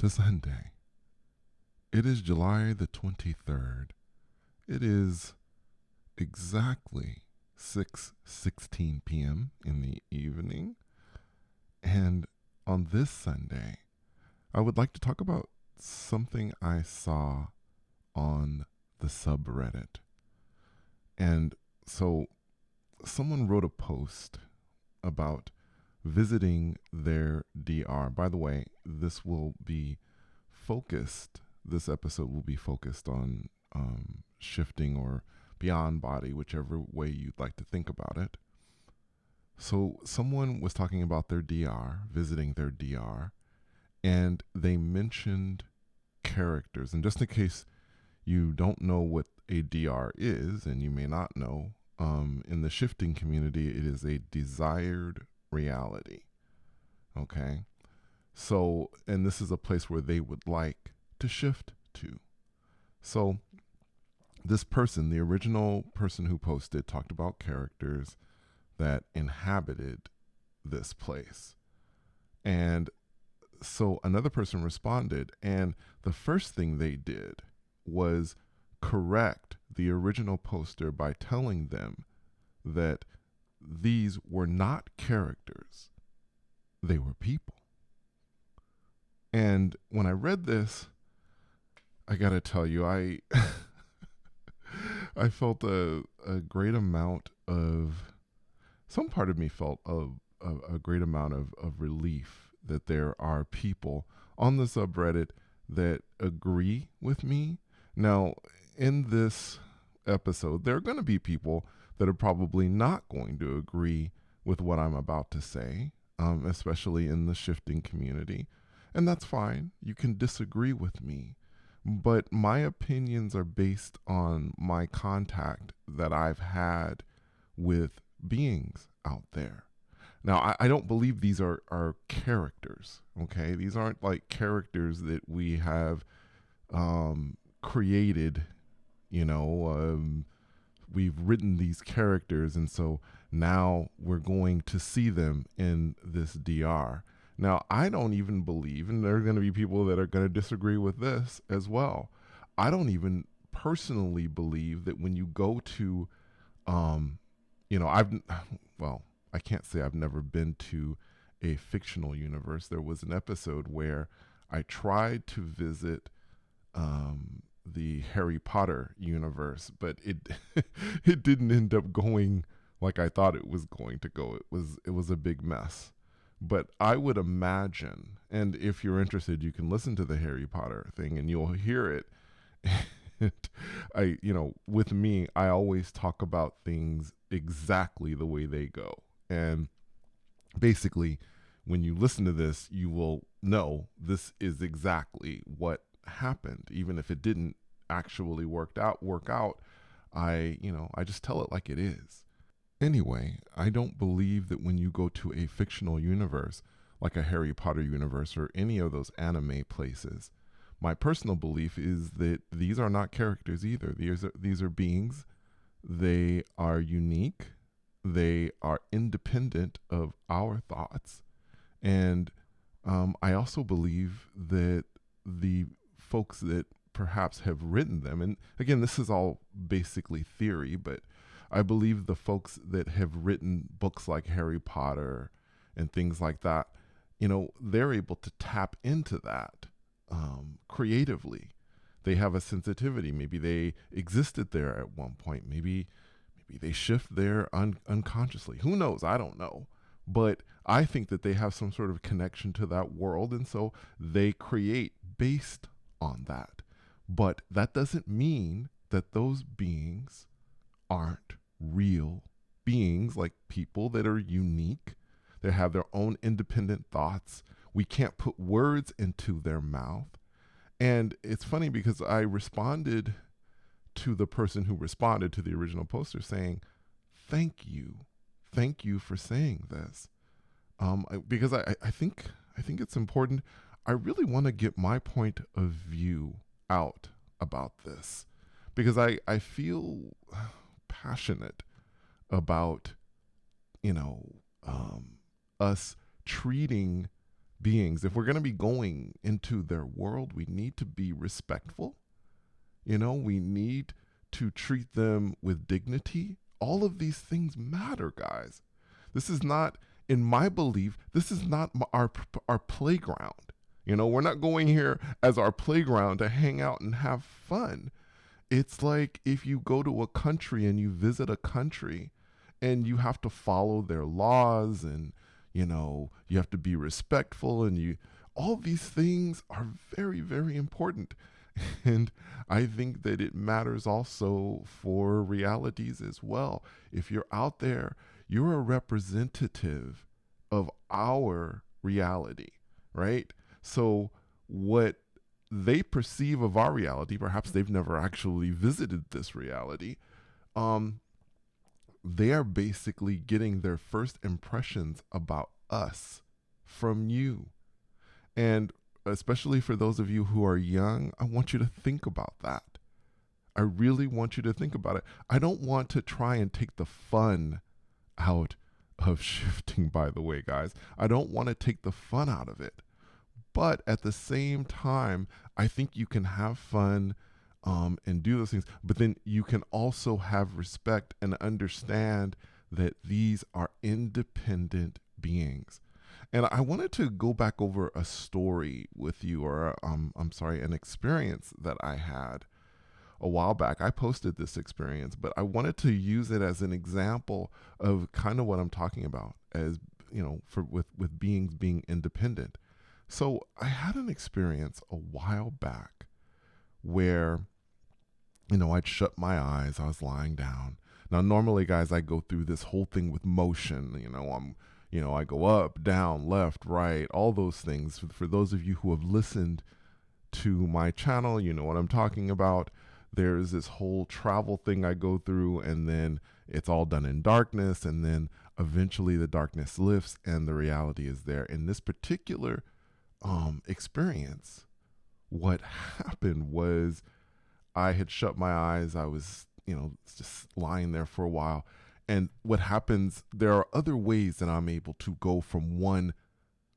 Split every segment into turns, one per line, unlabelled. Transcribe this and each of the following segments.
to Sunday. It is July the 23rd. It is exactly 6:16 p.m. in the evening. And on this Sunday, I would like to talk about something I saw on the subreddit. And so someone wrote a post about visiting their DR. By the way, this episode will be focused on shifting or beyond body, whichever way you'd like to think about it. So someone was talking about their DR, visiting their DR, and they mentioned characters. And just in case you don't know what a DR is, and you may not know, in the shifting community, it is a desired reality. Okay? So, and this is a place where they would like to shift to. So, this person, the original person who posted, talked about characters that inhabited this place. And so another person responded, and the first thing they did was correct the original poster by telling them that these were not characters, they were people. And when I read this, I gotta tell you, I I felt a great amount of, some part of me felt a great amount of relief that there are people on the subreddit that agree with me. Now, in this episode, there are going to be people that are probably not going to agree with what I'm about to say, especially in the shifting community. And that's fine. You can disagree with me. But my opinions are based on my contact that I've had with beings out there. Now, I don't believe these are characters, okay? These aren't like characters that we have created, we've written these characters, and so now we're going to see them in this DR. Now, I don't even believe, and there are going to be people that are going to disagree with this as well. I don't even personally believe that when you go to, I can't say I've never been to a fictional universe. There was an episode where I tried to visit the Harry Potter universe, but it it didn't end up going like I thought it was going to go. It was a big mess. But I would imagine, and if you're interested, you can listen to the Harry Potter thing and you'll hear it. With me, I always talk about things exactly the way they go. And basically, when you listen to this, you will know this is exactly what happened. Even if it didn't actually work out, I just tell it like it is. Anyway, I don't believe that when you go to a fictional universe, like a Harry Potter universe or any of those anime places, my personal belief is that these are not characters either. These are beings. They are unique. They are independent of our thoughts. And I also believe that the folks that perhaps have written them, and again, this is all basically theory, but I believe the folks that have written books like Harry Potter and things like that, they're able to tap into that creatively. They have a sensitivity. Maybe they existed there at one point. Maybe they shift there unconsciously. Who knows? I don't know. But I think that they have some sort of connection to that world, and so they create based on that. But that doesn't mean that those beings aren't real beings, like people that are unique. They have their own independent thoughts. We can't put words into their mouth. And it's funny because I responded to the person who responded to the original poster saying, thank you for saying this. Because I think it's important. I really want to get my point of view out about this, because I feel passionate about, us treating beings, if we're going to be going into their world, we need to be respectful. We need to treat them with dignity. All of these things matter, guys. This is not, in my belief, this is not our playground. We're not going here as our playground to hang out and have fun. It's like if you go to a country and you visit a country and you have to follow their laws, and you have to be respectful, and all these things are very, very important. And I think that it matters also for realities as well. If you're out there, you're a representative of our reality, right? So what they perceive of our reality, perhaps they've never actually visited this reality, they are basically getting their first impressions about us from you. And especially for those of you who are young, I want you to think about that. I really want you to think about it. I don't want to try and take the fun out of shifting, by the way, guys. I don't want to take the fun out of it. But at the same time, I think you can have fun and do those things. But then you can also have respect and understand that these are independent beings. And I wanted to go back over a story with you, or an experience that I had a while back. I posted this experience, but I wanted to use it as an example of kind of what I'm talking about, as with beings being independent. So I had an experience a while back where I'd shut my eyes. I was lying down. Now, normally, guys, I go through this whole thing with motion. I go up, down, left, right, all those things. For those of you who have listened to my channel, you know what I'm talking about. There's this whole travel thing I go through, and then it's all done in darkness, and then eventually the darkness lifts and the reality is there. In this particular experience, what happened was I had shut my eyes. I was, just lying there for a while. And what happens, there are other ways that I'm able to go from one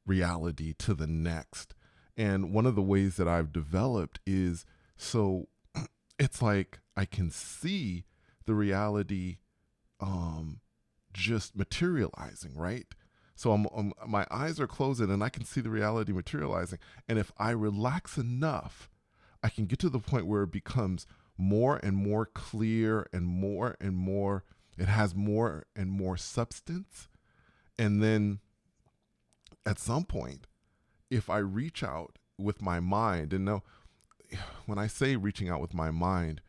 reality to the next. And one of the ways that I've developed is, so it's like I can see the reality just materializing, right? So my eyes are closing and I can see the reality materializing. And if I relax enough, I can get to the point where it becomes more and more clear, and more, it has more and more substance. And then at some point, if I reach out with my mind, and now when I say reaching out with my mind,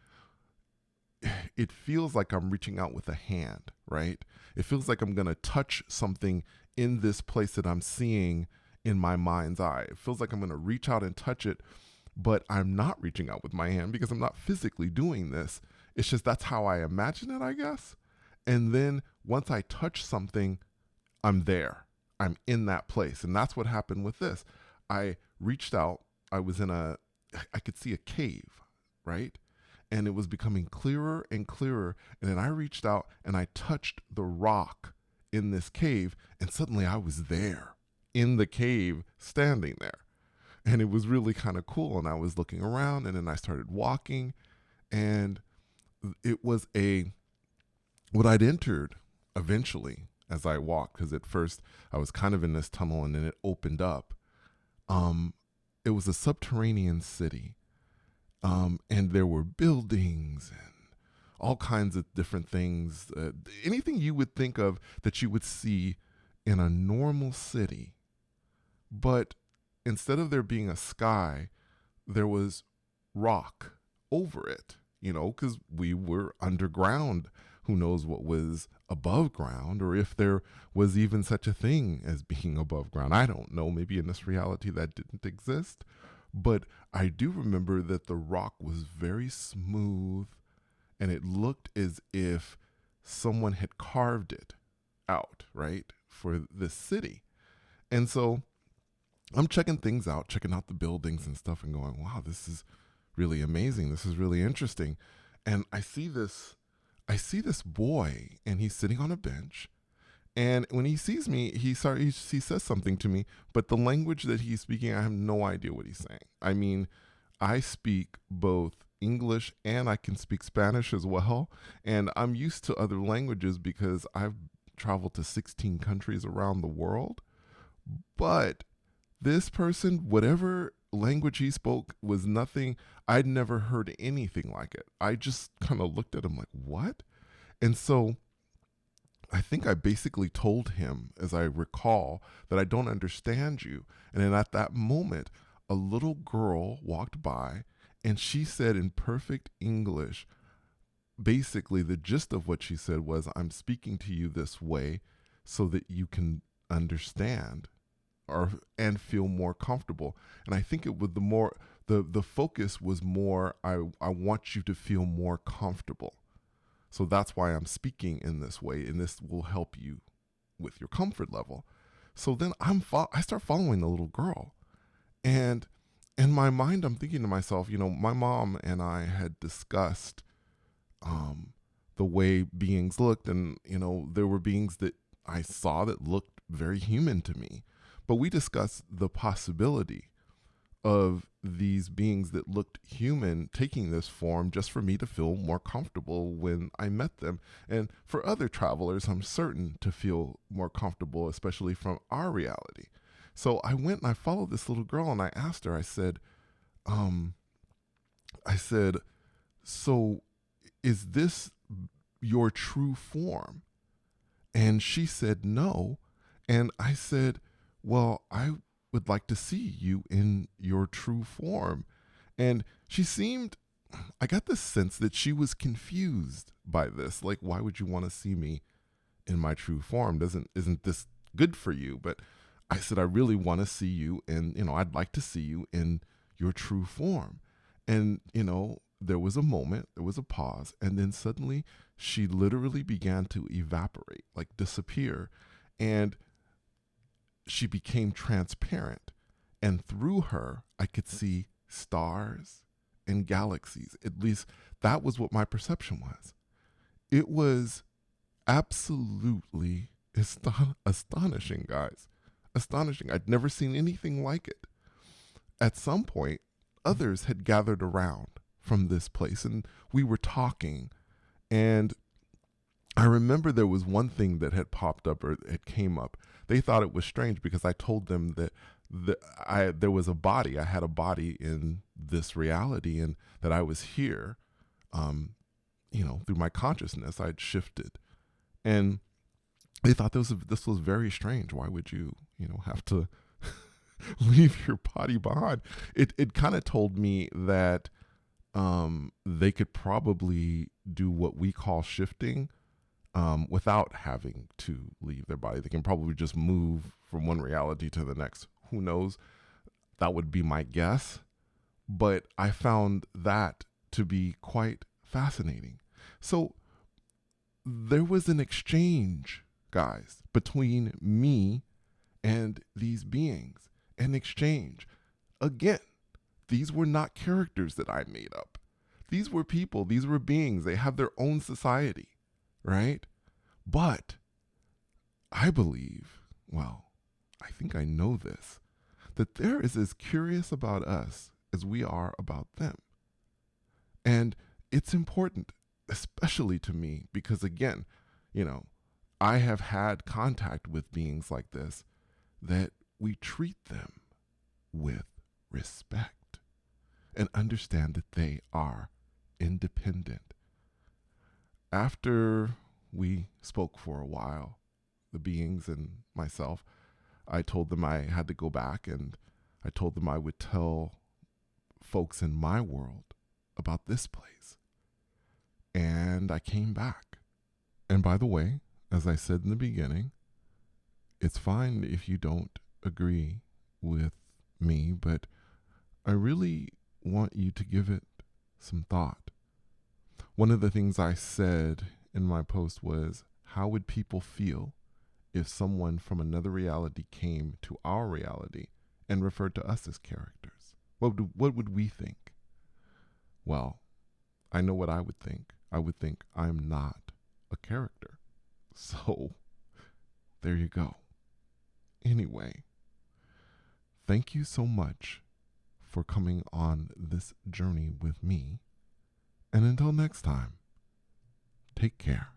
it feels like I'm reaching out with a hand, right? It feels like I'm going to touch something in this place that I'm seeing in my mind's eye. It feels like I'm going to reach out and touch it, but I'm not reaching out with my hand because I'm not physically doing this. It's just that's how I imagine it, I guess. And then once I touch something, I'm there. I'm in that place. And that's what happened with this. I reached out. I could see a cave, right? And it was becoming clearer and clearer. And then I reached out and I touched the rock in this cave. And suddenly I was there in the cave, standing there. And it was really kind of cool. And I was looking around, and then I started walking. And it was what I'd entered eventually as I walked, because at first I was kind of in this tunnel and then it opened up. It was a subterranean city. And there were buildings and all kinds of different things. Anything you would think of that you would see in a normal city. But instead of there being a sky, there was rock over it, because we were underground. Who knows what was above ground, or if there was even such a thing as being above ground. I don't know. Maybe in this reality that didn't exist. But I do remember that the rock was very smooth, and it looked as if someone had carved it out, right, for this city. And so I'm checking things out, checking out the buildings and stuff, and going, wow, this is really amazing. This is really interesting. And I see this boy, and he's sitting on a bench, And when he sees me, he says something to me, but the language that he's speaking, I have no idea what he's saying. I mean, I speak both English and I can speak Spanish as well. And I'm used to other languages because I've traveled to 16 countries around the world. But this person, whatever language he spoke, was nothing. I'd never heard anything like it. I just kind of looked at him like, what? And so I think I basically told him, as I recall, that I don't understand you. And then at that moment, a little girl walked by and she said in perfect English, basically, the gist of what she said was, I'm speaking to you this way so that you can understand or and feel more comfortable. And I think it was the focus was more, I want you to feel more comfortable. So that's why I'm speaking in this way, and this will help you with your comfort level. So then I start following the little girl, and in my mind, I'm thinking to myself, my mom and I had discussed the way beings looked, and there were beings that I saw that looked very human to me, but we discussed the possibility of these beings that looked human taking this form just for me to feel more comfortable when I met them. And for other travelers, I'm certain to feel more comfortable, especially from our reality. So I went and I followed this little girl and I asked her, um, I said, so is this your true form? And she said, no. And I said, well, I would like to see you in your true form. And I got the sense that she was confused by this. Like, why would you want to see me in my true form? Isn't this good for you? But I said, I really want to see you, and I'd like to see you in your true form. And there was a moment, there was a pause, and then suddenly she literally began to evaporate, like disappear. And she became transparent, and through her, I could see stars and galaxies. At least that was what my perception was. It was absolutely astonishing, guys. Astonishing. I'd never seen anything like it. At some point, others had gathered around from this place, and we were talking. And I remember there was one thing that had popped up, or it came up. They thought it was strange because I told them that there was a body. I had a body in this reality, and that I was here, through my consciousness. I'd shifted, and they thought this was very strange. Why would you, have to leave your body behind? It kind of told me that they could probably do what we call shifting. Without having to leave their body. They can probably just move from one reality to the next. Who knows? That would be my guess. But I found that to be quite fascinating. So there was an exchange, guys, between me and these beings. An exchange. Again, these were not characters that I made up. These were people. These were beings. They have their own society. Right? But I believe, I think I know this, that they're as curious about us as we are about them. And it's important, especially to me, because again, I have had contact with beings like this, that we treat them with respect and understand that they are independent. After we spoke for a while, the beings and myself, I told them I had to go back, and I told them I would tell folks in my world about this place. And I came back. And by the way, as I said in the beginning, it's fine if you don't agree with me, but I really want you to give it some thought. One of the things I said in my post was, how would people feel if someone from another reality came to our reality and referred to us as characters? What would we think? Well, I know what I would think. I would think I'm not a character. So there you go. Anyway, thank you so much for coming on this journey with me. And until next time, take care.